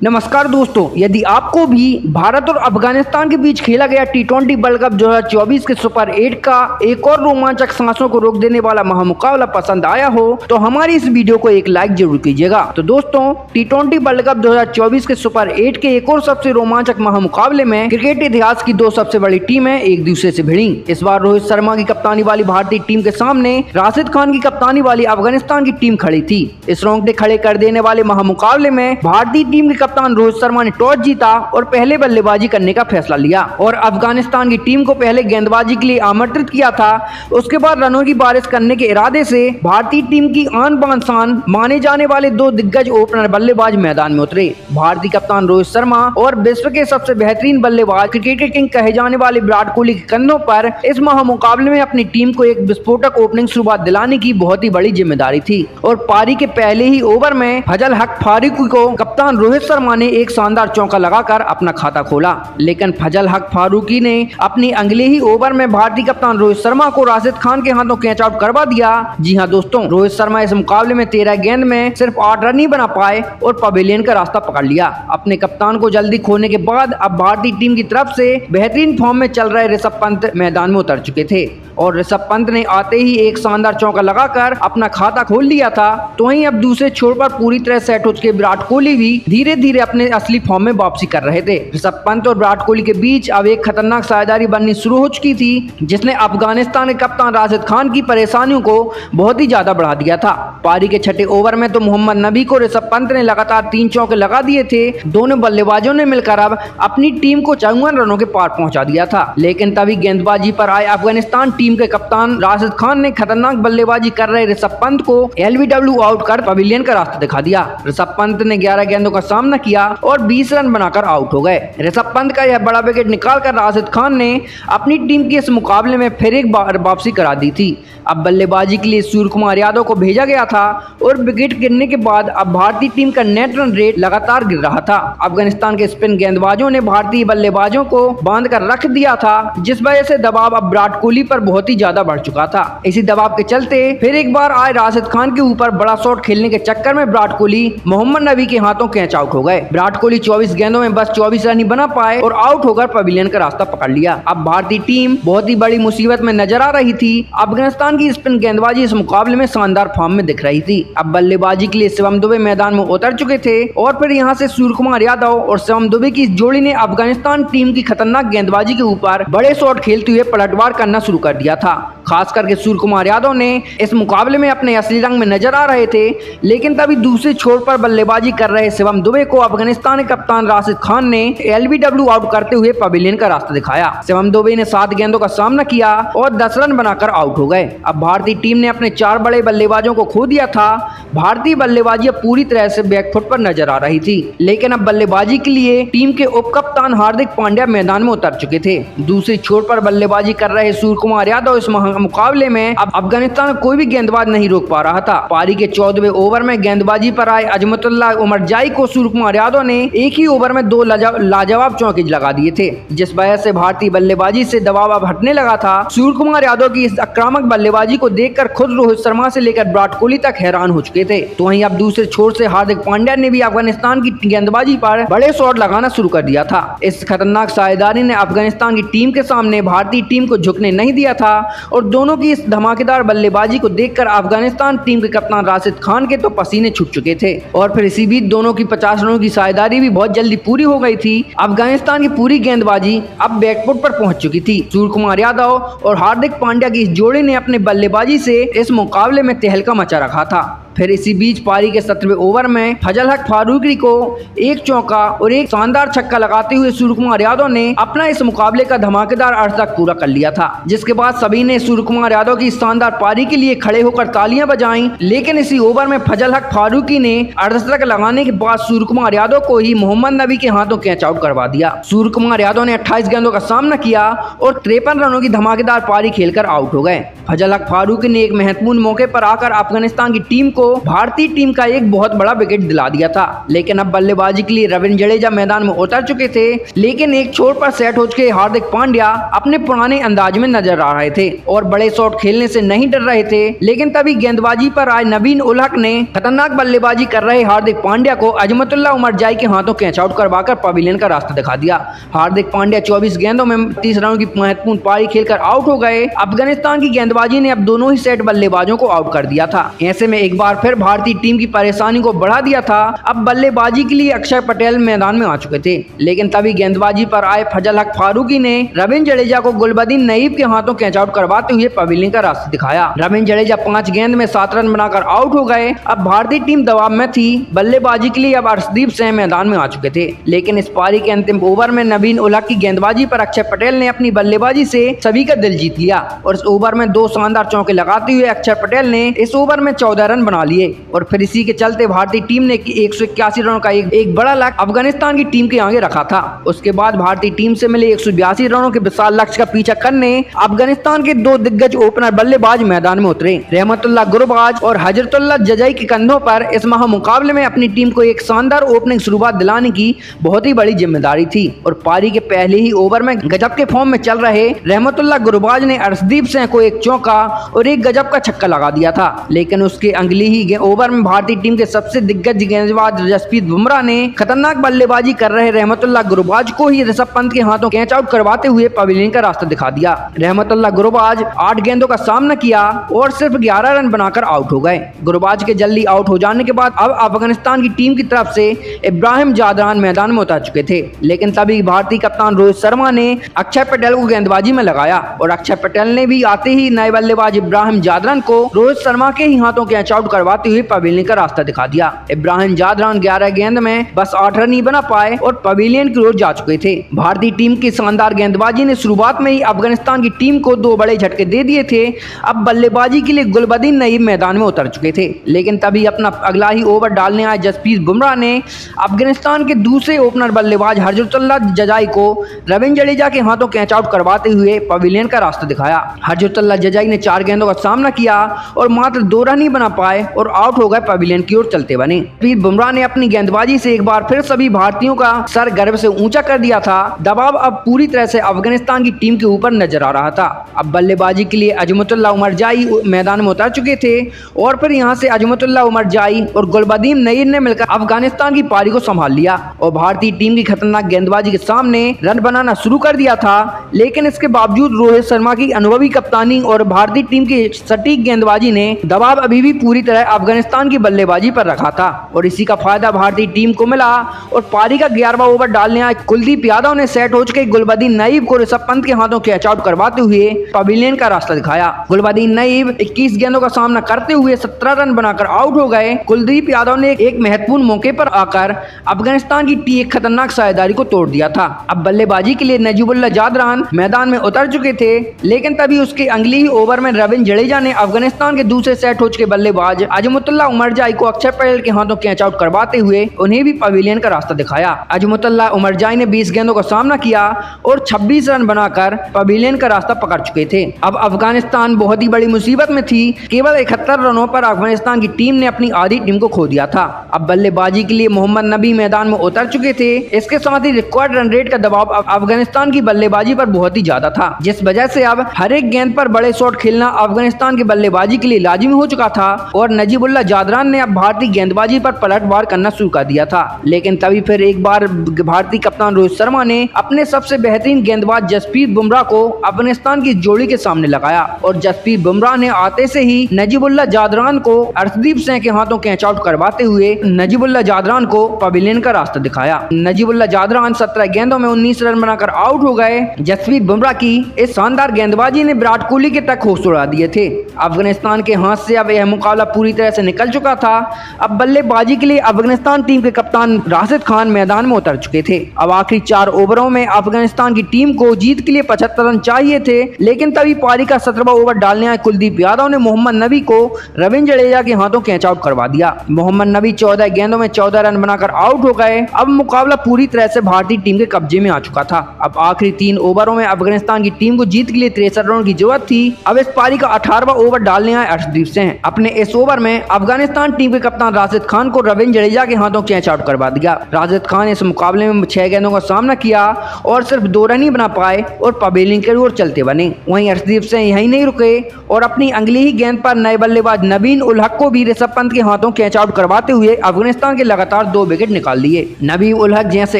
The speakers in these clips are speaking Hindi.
नमस्कार दोस्तों, यदि आपको भी भारत और अफगानिस्तान के बीच खेला गया टी20 वर्ल्ड कप 2024 के सुपर 8 का एक और रोमांचक सांसों को रोक देने वाला महामुकाबला पसंद आया हो तो हमारी इस वीडियो को एक लाइक जरूर कीजिएगा। तो दोस्तों, टी20 वर्ल्ड कप 2024 के सुपर 8 के एक और सबसे रोमांचक महामुकाबले में क्रिकेट इतिहास की दो सबसे बड़ी टीमें एक दूसरे से भिड़ी। इस बार रोहित शर्मा की कप्तानी वाली भारतीय टीम के सामने राशिद खान की कप्तानी वाली अफगानिस्तान की टीम खड़ी थी। इस रोंगटे खड़े कर देने वाले महामुकाबले में भारतीय टीम के कप्तान रोहित शर्मा ने टॉस जीता और पहले बल्लेबाजी करने का फैसला लिया और अफगानिस्तान की टीम को पहले गेंदबाजी के लिए आमंत्रित किया था। उसके बाद रनों की बारिश करने के इरादे से भारतीय टीम की आन बान शान माने जाने वाले दो दिग्गज ओपनर बल्लेबाज मैदान में उतरे। भारतीय कप्तान रोहित शर्मा और विश्व के सबसे बेहतरीन बल्लेबाज क्रिकेट किंग कहे जाने वाले विराट कोहली के कंधों पर इस महामुकाबले में अपनी टीम को एक विस्फोटक ओपनिंग शुरुआत दिलाने की बहुत ही बड़ी जिम्मेदारी थी और पारी के पहले ही ओवर में फजल हक फारूकी को कप्तान रोहित शर्मा ने एक शानदार चौका लगाकर अपना खाता खोला। लेकिन फजल हक फारूकी ने अपनी अगले ही ओवर में भारतीय कप्तान रोहित शर्मा को राशिद खान के हाथों कैच आउट करवा दिया। जी हां दोस्तों, रोहित शर्मा इस मुकाबले में 13 गेंद में सिर्फ 8 रन ही बना पाए और पवेलियन का रास्ता पकड़ लिया। अपने कप्तान को जल्दी खोने के बाद अब भारतीय टीम की तरफ से बेहतरीन फॉर्म में चल रहे ऋषभ पंत मैदान में उतर चुके थे और ऋषभ पंत ने आते ही एक शानदार चौका लगाकर अपना खाता खोल लिया था। तो वहीं अब दूसरे छोर पर पूरी तरह सेट हो चुके विराट कोहली भी धीरे धीरे अपने असली फॉर्म में वापसी कर रहे थे। ऋषभ पंत और विराट कोहली के बीच अब एक खतरनाक साझेदारी बननी शुरू हो चुकी थी जिसने अफगानिस्तान के कप्तान राशिद खान की परेशानियों को बहुत ही ज्यादा बढ़ा दिया था। पारी के छठे ओवर में तो मोहम्मद नबी को ऋषभ पंत ने लगातार 3 चौके लगा दिए थे। दोनों बल्लेबाजों ने मिलकर अब अपनी टीम को 54 रनों के पार पहुंचा दिया था। लेकिन तभी गेंदबाजी पर आए अफगानिस्तान टीम के कप्तान राशिद खान ने खतरनाक बल्लेबाजी कर रहे ऋषभ पंत को LBW आउट कर पवेलियन का रास्ता दिखा दिया। ऋषभ पंत ने 11 गेंदों का सामना किया और 20 रन बनाकर आउट हो गए। ऋषभ पंत का यह बड़ा विकेट निकालकर राशिद खान ने अपनी टीम की इस मुकाबले में फिर एक बार वापसी करा दी थी। अब बल्लेबाजी के लिए सूर्य कुमार यादव को भेजा गया था और विकेट गिरने के बाद अब भारतीय टीम का नेट रन रेट लगातार गिर रहा था। अफगानिस्तान के स्पिन गेंदबाजों ने भारतीय बल्लेबाजों को बांध कर रख दिया था जिस वजह से दबाव अब विराट कोहली पर बहुत ही ज्यादा बढ़ चुका था। इसी दबाव के चलते फिर एक बार आए राशिद खान के ऊपर बड़ा शॉट खेलने के चक्कर में विराट कोहली मोहम्मद नबी के हाथों कैच आउट हो गए। विराट कोहली 24 गेंदों में बस 24 रन ही बना पाए और आउट होकर पवेलियन का रास्ता पकड़ लिया। अब भारतीय टीम बहुत ही बड़ी मुसीबत में नजर आ रही थी। अफगानिस्तान की स्पिन गेंदबाजी इस मुकाबले में शानदार फॉर्म में दिख रही थी। अब बल्लेबाजी के लिए शिवम दुबे मैदान में उतर चुके थे और फिर यहां से सूर्य कुमार यादव और शिवम दुबे की इस जोड़ी ने अफगानिस्तान टीम की खतरनाक गेंदबाजी के ऊपर बड़े शॉट खेलते हुए पलटवार करना शुरू कर दिया था। खास करके सूर्य कुमार यादव ने इस मुकाबले में अपने असली रंग में नजर आ रहे थे। लेकिन तभी दूसरे छोर पर बल्लेबाजी कर रहे शिवम दुबे को अफगानिस्तान के कप्तान राशिद खान ने LBW आउट करते हुए पवेलियन का रास्ता दिखाया। शिवम दुबे ने 7 गेंदों का सामना किया और 10 रन बनाकर आउट हो गए। अब भारतीय टीम ने अपने 4 बड़े बल्लेबाजों को खो दिया था। भारतीय बल्लेबाजी अब पूरी तरह से बैकफुट पर नजर आ रही थी। लेकिन अब बल्लेबाजी के लिए टीम के उप कप्तान हार्दिक पांड्या मैदान में उतर चुके थे। दूसरी छोर पर बल्लेबाजी कर रहे सूर्य कुमार यादव इस मुकाबले में अब अफगानिस्तान कोई भी गेंदबाज नहीं रोक पा रहा था। पारी के 14वें ओवर में गेंदबाजी पर आए अजमतुल्लाह उमरजाई को सूर्य कुमार यादव ने एक ही ओवर में 2 लाजवाब चौके लगा दिए थे जिस वजह से भारतीय बल्लेबाजी से दबाव अब हटने लगा था। सूर्य कुमार यादव की इस आक्रामक बल्लेबाजी को देखकर खुद रोहित शर्मा से लेकर विराट कोहली तक हैरान हो चुके थे। तो वहीं अब दूसरे छोर से हार्दिक पांड्या ने भी अफगानिस्तान की गेंदबाजी पर बड़े शॉट लगाना शुरू कर दिया था। इस खतरनाक साझेदारी ने अफगानिस्तान की टीम के सामने भारतीय टीम को झुकने नहीं दिया था और दोनों की इस धमाकेदार बल्लेबाजी को देखकर अफगानिस्तान टीम के कप्तान राशिद खान के तो पसीने छूट चुके थे। और फिर इसी बीच दोनों की 50 रनों की साझेदारी भी बहुत जल्दी पूरी हो गई थी। अफगानिस्तान की पूरी गेंदबाजी अब बैकफुट पर पहुंच चुकी थी। सूर्य कुमार यादव और हार्दिक पांड्या की इस जोड़ी ने अपने बल्लेबाजी से इस मुकाबले में तहलका मचा रखा था। फिर इसी बीच पारी के 17वें ओवर में फजल हक फारूकी को एक चौका और एक शानदार छक्का लगाते हुए सूर्य कुमार यादव ने अपना इस मुकाबले का धमाकेदार अर्ध तक पूरा कर लिया था जिसके बाद सभी ने सूर्य कुमार यादव की शानदार पारी के लिए खड़े होकर तालियां बजाईं। लेकिन इसी ओवर में फजल हक फारूकी ने अर्धशतक लगाने के बाद सूर्य कुमार यादव को ही मोहम्मद नबी के हाथों कैच आउट करवा दिया। सूर्य कुमार यादव ने 28 गेंदों का सामना किया और 53 रनों की धमाकेदार पारी खेलकर आउट हो गए। फजल हक फारूकी ने एक महत्वपूर्ण मौके पर आकर अफगानिस्तान की टीम को को भारतीय टीम का एक बहुत बड़ा विकेट दिला दिया था। लेकिन अब बल्लेबाजी के लिए रविंद्र जडेजा मैदान में उतर चुके थे, लेकिन एक छोर पर सेट हो चुके हार्दिक पांड्या अपने पुराने अंदाज में नजर आ रहे थे और बड़े शॉट खेलने से नहीं डर रहे थे। लेकिन तभी गेंदबाजी पर आए नवीन उल हक ने खतरनाक बल्लेबाजी कर रहे हार्दिक पांड्या को अजमतुल्ला उमरजाई के हाथों कैच आउट करवाकर पवेलियन का रास्ता दिखा दिया। हार्दिक पांड्या 24 गेंदों में 30 रनों की महत्वपूर्ण पारी खेलकर आउट हो गए। अफगानिस्तान की गेंदबाजी ने अब दोनों ही सेट बल्लेबाजों को आउट कर दिया था। ऐसे में एक बार फिर भारतीय टीम की परेशानी को बढ़ा दिया था। अब बल्लेबाजी के लिए अक्षर पटेल मैदान में आ चुके थे, लेकिन तभी गेंदबाजी पर आए फजल हक फारूकी ने रविंद्र जडेजा को गुलबदीन नईब के हाथों कैच आउट करवाते हुए पवेलियन का रास्ता दिखाया। रविंद्र जडेजा 5 गेंद में 7 रन बनाकर आउट हो गए। अब भारतीय टीम दबाव में थी। बल्लेबाजी के लिए अब अर्शदीप सिंह मैदान में आ चुके थे, लेकिन इस पारी के अंतिम ओवर में नवीन उल हक की गेंदबाजी पर अक्षर पटेल ने अपनी बल्लेबाजी से सभी का दिल जीत लिया और इस ओवर में 2 शानदार चौके लगाते हुए अक्षर पटेल ने इस ओवर में 14 रन बना लिए और फिर इसी के चलते भारतीय टीम ने 181 रनों का एक बड़ा लक्ष्य अफगानिस्तान की टीम के आगे रखा था। उसके बाद भारतीय टीम से मिले 182 रनों के विशाल लक्ष्य का पीछा करने अफगानिस्तान के 2 दिग्गज ओपनर बल्लेबाज मैदान में उतरे। रहमतुल्लाह गुरबाज और हजरतुल्लाह जजाई के कंधों पर इस महामुकाबले में अपनी टीम को एक शानदार ओपनिंग शुरुआत दिलाने की बहुत ही बड़ी जिम्मेदारी थी और पारी के पहले ही ओवर में गजब के फॉर्म में चल रहे रहमतुल्लाह गुरबाज ने अर्शदीप सिंह को एक चौका और एक गजब का छक्का लगा दिया था। लेकिन उसके अगले ही ओवर में भारतीय टीम के सबसे दिग्गज गेंदबाज जसप्रीत बुमराह ने खतरनाक बल्लेबाजी कर रहे रहमतुल्लाह गुरबाज को ही ऋषभ पंत के हाथों कैच आउट करवाते हुए पवेलियन का रास्ता दिखा दिया। रहमतुल्लाह गुरबाज 8 गेंदों का सामना किया और सिर्फ 11 रन बनाकर आउट हो गए। गुरबाज के जल्दी आउट हो जाने के बाद अब अफगानिस्तान की टीम की तरफ से इब्राहिम जादरान मैदान में उतर चुके थे, लेकिन तभी भारतीय कप्तान रोहित शर्मा ने अक्षर पटेल को गेंदबाजी में लगाया और अक्षर पटेल ने भी आते ही नए बल्लेबाज इब्राहिम जादरान को रोहित शर्मा के ही हाथों कैच आउट करवाते हुए पवेलियन का रास्ता दिखा दिया। इब्राहिम जादरान 11 गेंद में बस 8 रन ही बना पाए और पवेलियन की ओर जा चुके थे। भारतीय टीम की शानदार गेंदबाजी ने शुरुआत में ही अफगानिस्तान की टीम को 2 बड़े झटके दे दिए थे। अब बल्लेबाजी के लिए गुलबदीन नईब मैदान में उतर चुके थे, लेकिन तभी अपना अगला ही ओवर डालने आए जसप्रीत बुमराह ने अफगानिस्तान के दूसरे ओपनर बल्लेबाज हजरतुल्लाह जजाई को रविंद्र जडेजा के हाथों कैच आउट करवाते हुए पवेलियन का रास्ता दिखाया। हजरतुल्लाह जजाई ने 4 गेंदों का सामना किया और मात्र 2 रन ही बना पाए और आउट हो गए पवेलियन की ओर चलते बने। जसप्रीत बुमराह ने अपनी गेंदबाजी से एक बार फिर सभी भारतीयों का सर गर्व से ऊंचा कर दिया था। दबाव अब पूरी तरह से अफगानिस्तान की टीम के ऊपर नजर आ रहा था। अब बल्लेबाजी के लिए अजमतुल्लाह उमरजाई मैदान में उतर चुके थे और फिर यहां से अजमतुल्लाह उमरजाई और गुलबदीन नईर ने मिलकर अफगानिस्तान की पारी को संभाल लिया और भारतीय टीम की खतरनाक गेंदबाजी के सामने रन बनाना शुरू कर दिया था। लेकिन इसके बावजूद रोहित शर्मा की अनुभवी कप्तानी और भारतीय टीम की सटीक गेंदबाजी ने दबाव अभी भी पूरी तरह अफगानिस्तान की बल्लेबाजी पर रखा था और इसी का फायदा भारतीय टीम को मिला और पारी का 11वां ओवर डालने आए कुलदीप यादव ने सेट हो चुके गुलबदीन नईब को ऋषभ पंत के हाथों कैच आउट करवाते हुए पवेलियन का रास्ता दिखाया। गुलबदीन नईब 21 गेंदों का सामना करते हुए 17 रन बनाकर आउट हो गए। कुलदीप यादव ने एक महत्वपूर्ण मौके पर आकर अफगानिस्तान की एक खतरनाक साझेदारी को तोड़ दिया था। अब बल्लेबाजी के लिए नजीबुल्लाह जादरान मैदान में उतर चुके थे, लेकिन तभी उसके अगले ही ओवर में रविंद्र जडेजा ने अफगानिस्तान के दूसरे सेट हो चुके बल्लेबाज अजमतुल्लाह उमरजाई को अक्षर पटेल के हाथों कैच आउट करवाते हुए उन्हें भी पवेलियन का रास्ता दिखाया। अजमतुल्लाह उमरजाई ने 20 गेंदों का सामना किया और 26 रन बनाकर पवेलियन का रास्ता पकड़ चुके थे। अब अफगानिस्तान बहुत ही बड़ी मुसीबत में थी। केवल 71 रनों पर अफगानिस्तान की टीम ने अपनी आधी टीम को खो दिया था। अब बल्लेबाजी के लिए मोहम्मद नबी मैदान में उतर चुके थे। इसके साथ ही रिकॉर्ड रन रेट का दबाव अफगानिस्तान की बल्लेबाजी पर बहुत ही ज्यादा था, जिस वजह से अब हर एक गेंद पर बड़े शॉट खेलना अफगानिस्तान की बल्लेबाजी के लिए लाजिमी हो चुका था और नजीबुल्लाह जादरान ने अब भारतीय गेंदबाजी पर पलटवार करना शुरू कर दिया था। लेकिन तभी फिर एक बार भारतीय कप्तान रोहित शर्मा ने अपने सबसे बेहतरीन गेंदबाज जसप्रीत बुमराह को अफगानिस्तान की जोड़ी के सामने लगाया और जसप्रीत बुमराह ने आते से ही नजीबुल्लाह जादरान को अर्शदीप सिंह के हाथों कैच आउट करवाते हुए नजीबुल्लाह जादरान को पवेलियन का रास्ता दिखाया। नजीबुल्लाह जादरान 17 गेंदों में 19 रन बनाकर आउट हो गए। जसप्रीत बुमराह की इस शानदार गेंदबाजी ने विराट कोहली के तक होश उड़ा दिए थे। अफगानिस्तान के हाथ से अब यह मुकाबला पूरी तरह से निकल चुका था। अब बल्लेबाजी के लिए अफगानिस्तान टीम के कप्तान राशिद खान मैदान में उतर चुके थे। अब आखिरी 4 ओवरों में अफगानिस्तान की टीम को जीत के लिए 75 रन चाहिए थे, लेकिन तभी पारी का 17वां ओवर डालने आए कुलदीप यादव ने मोहम्मद नबी को रविंद्र जडेजा के हाथों कैच आउट करवा दिया। मोहम्मद नबी 14 गेंदों में 14 रन बनाकर आउट हो गए। अब मुकाबला पूरी तरह से भारतीय टीम के कब्जे में आ चुका था। अब आखिरी 3 ओवरों में अफगानिस्तान की टीम को जीत के लिए 63 रनों की जरूरत थी। अब इस पारी का 18वां ओवर डालने आए अर्शदीप सिंह। अपने इस ओवर ओवर में अफगानिस्तान टीम के कप्तान राशिद खान को रविंद्र जडेजा के हाथों कैच आउट करवा दिया। राशिद खान इस मुकाबले में 6 गेंदों का सामना किया और सिर्फ 2 रन ही बना पाए और पवेलियन की ओर चलते बने। वहीं अर्शदीप सिंह यहीं नहीं रुके और अपनी अगली ही गेंद पर नए बल्लेबाज नवीन उल हक को भी ऋषभ पंत के हाथों कैच आउट करवाते हुए अफगानिस्तान के लगातार 2 विकेट निकाल लिए। नवीन उल हक जैसे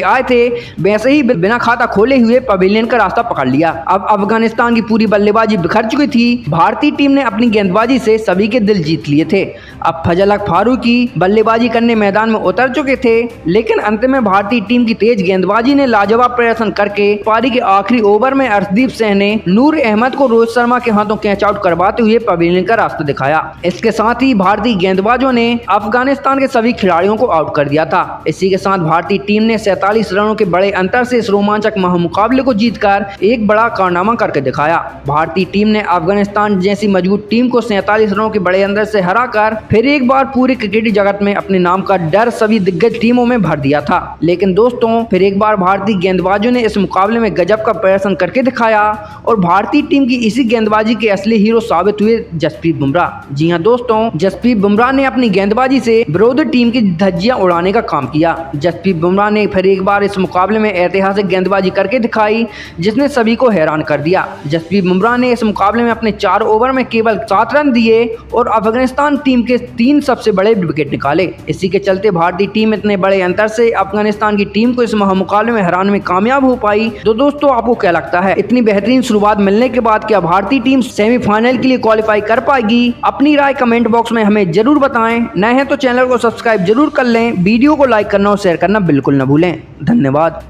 आए थे वैसे ही बिना खाता खोले हुए पवेलियन का रास्ता पकड़ लिया। अब अफगानिस्तान की पूरी बल्लेबाजी बिखर चुकी थी। भारतीय टीम ने अपनी गेंदबाजी से सभी के दिल जीत लिए थे। अब फजल हक फारूकी बल्लेबाजी करने मैदान में उतर चुके थे, लेकिन अंत में भारतीय टीम की तेज गेंदबाजी ने लाजवाब प्रदर्शन करके पारी के आखिरी ओवर में अर्शदीप सिंह ने नूर अहमद को रोहित शर्मा के हाथों कैच आउट करवाते हुए पवेलियन का रास्ता दिखाया। इसके साथ ही भारतीय गेंदबाजों ने अफगानिस्तान के सभी खिलाड़ियों को आउट कर दिया था। इसी के साथ भारतीय टीम ने 47 रनों के बड़े अंतर से इस रोमांचक महामुकाबले को जीतकर एक बड़ा कारनामा करके दिखाया। भारतीय टीम ने अफगानिस्तान जैसी मजबूत टीम को 47 रनों के बड़े अंतर से हराकर फिर एक बार पूरे क्रिकेट जगत में अपने नाम का डर सभी दिग्गज टीमों में भर दिया था। लेकिन दोस्तों, फिर एक बार भारतीय गेंदबाजों ने इस मुकाबले में गजब का प्रदर्शन करके दिखाया और भारतीय टीम की इसी गेंदबाजी के असली हीरो साबित हुए जसप्रीत बुमराह। जी हां दोस्तों, जसप्रीत बुमराह ने अपनी गेंदबाजी से विरोधी टीम की धज्जियां उड़ाने का काम किया। जसप्रीत बुमराह ने फिर एक बार इस मुकाबले में ऐतिहासिक गेंदबाजी करके दिखाई जिसने सभी को हैरान कर दिया। जसप्रीत बुमराह ने इस मुकाबले में अपने 4 ओवर में केवल 7 रन दिए और अफगानिस्तान टीम के 3 सबसे बड़े विकेट निकाले। इसी के चलते भारतीय टीम इतने बड़े अंतर से अफगानिस्तान की टीम को इस महामुकाबले में हराने में कामयाब हो पाई। तो दोस्तों, आपको क्या लगता है, इतनी बेहतरीन शुरुआत मिलने के बाद क्या भारतीय टीम सेमीफाइनल के लिए क्वालिफाई कर पाएगी? अपनी राय कमेंट बॉक्स में हमें जरूर बताएं। नए हैं तो चैनल को सब्सक्राइब जरूर कर लें। वीडियो को लाइक करना और शेयर करना बिल्कुल न भूलें। धन्यवाद।